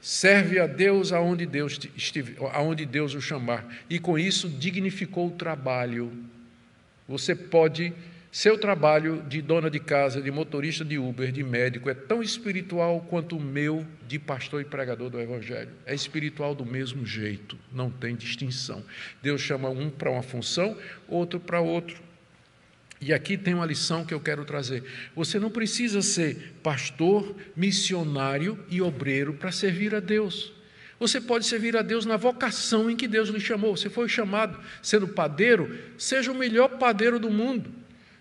serve a Deus aonde Deus o chamar, e com isso dignificou o trabalho. Você pode, seu trabalho de dona de casa, de motorista de Uber, de médico, é tão espiritual quanto o meu de pastor e pregador do Evangelho. É espiritual do mesmo jeito, não tem distinção. Deus chama um para uma função, outro para outro. E aqui tem uma lição que eu quero trazer. Você não precisa ser pastor, missionário e obreiro para servir a Deus. Você pode servir a Deus na vocação em que Deus lhe chamou. Você foi chamado sendo padeiro, seja o melhor padeiro do mundo.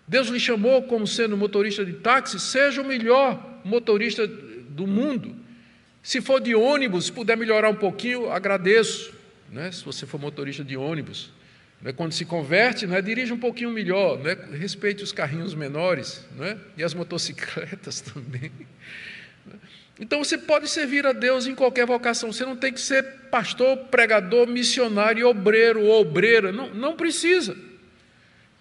Deus lhe chamou como sendo motorista de táxi, seja o melhor motorista do mundo. Se for de ônibus, puder melhorar um pouquinho, agradeço, né? Se você for motorista de ônibus. Quando se converte, dirija um pouquinho melhor, respeite os carrinhos menores, e as motocicletas também. Então você pode servir a Deus em qualquer vocação, você não tem que ser pastor, pregador, missionário, obreiro ou obreira, não precisa.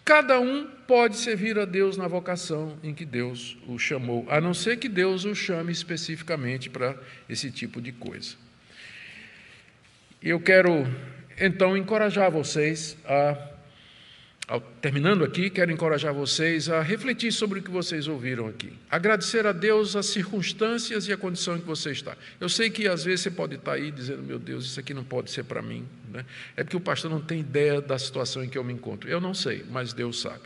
Cada um pode servir a Deus na vocação em que Deus o chamou, a não ser que Deus o chame especificamente para esse tipo de coisa. Eu quero, então, encorajar vocês terminando aqui, quero encorajar vocês a refletir sobre o que vocês ouviram aqui. Agradecer a Deus as circunstâncias e a condição em que você está. Eu sei que às vezes você pode estar aí dizendo, meu Deus, isso aqui não pode ser para mim, né? É porque o pastor não tem ideia da situação em que eu me encontro. Eu não sei, mas Deus sabe.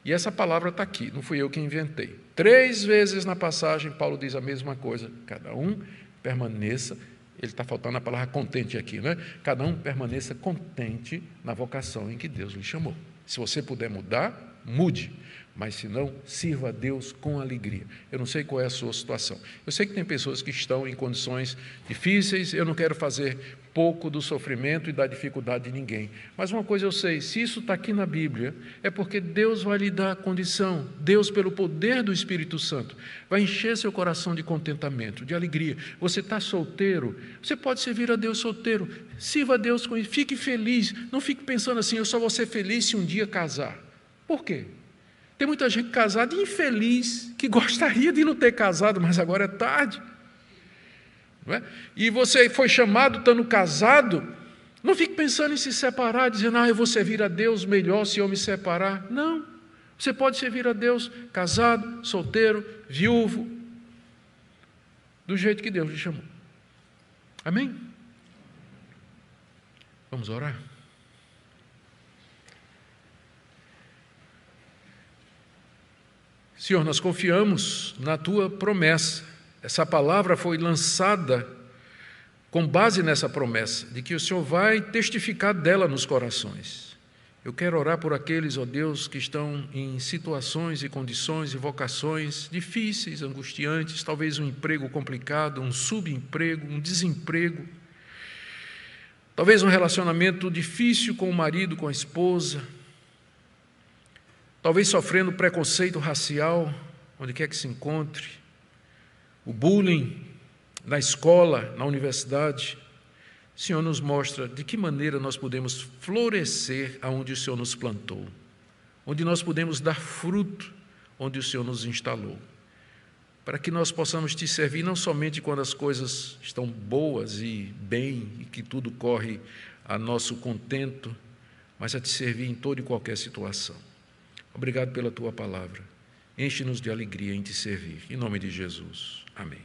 E essa palavra está aqui, não fui eu que inventei. 3 vezes na passagem, Paulo diz a mesma coisa. Cada um permaneça, ele está faltando a palavra contente aqui, né? Cada um permaneça contente na vocação em que Deus lhe chamou. Se você puder mudar, mude, mas se não, sirva a Deus com alegria. Eu não sei qual é a sua situação. Eu sei que tem pessoas que estão em condições difíceis, eu não quero fazer pouco do sofrimento e da dificuldade de ninguém. Mas uma coisa eu sei, se isso está aqui na Bíblia, é porque Deus vai lhe dar a condição, Deus, pelo poder do Espírito Santo, vai encher seu coração de contentamento, de alegria. Você está solteiro, você pode servir a Deus solteiro, sirva a Deus com isso, fique feliz, não fique pensando assim, eu só vou ser feliz se um dia casar. Por quê? Tem muita gente casada e infeliz, que gostaria de não ter casado, mas agora é tarde. Não é? E você foi chamado estando casado, não fique pensando em se separar, dizendo, eu vou servir a Deus melhor se eu me separar. Não, você pode servir a Deus casado, solteiro, viúvo, do jeito que Deus lhe chamou. Amém? Vamos orar? Senhor, nós confiamos na Tua promessa. Essa palavra foi lançada com base nessa promessa, de que o Senhor vai testificar dela nos corações. Eu quero orar por aqueles, ó Deus, que estão em situações e condições e vocações difíceis, angustiantes, talvez um emprego complicado, um subemprego, um desemprego, talvez um relacionamento difícil com o marido, com a esposa, talvez sofrendo preconceito racial, onde quer que se encontre, o bullying na escola, na universidade. O Senhor nos mostra de que maneira nós podemos florescer aonde o Senhor nos plantou, onde nós podemos dar fruto, onde o Senhor nos instalou, para que nós possamos Te servir não somente quando as coisas estão boas e bem, e que tudo corre a nosso contento, mas a Te servir em toda e qualquer situação. Obrigado pela Tua palavra. Enche-nos de alegria em Te servir. Em nome de Jesus. Amém.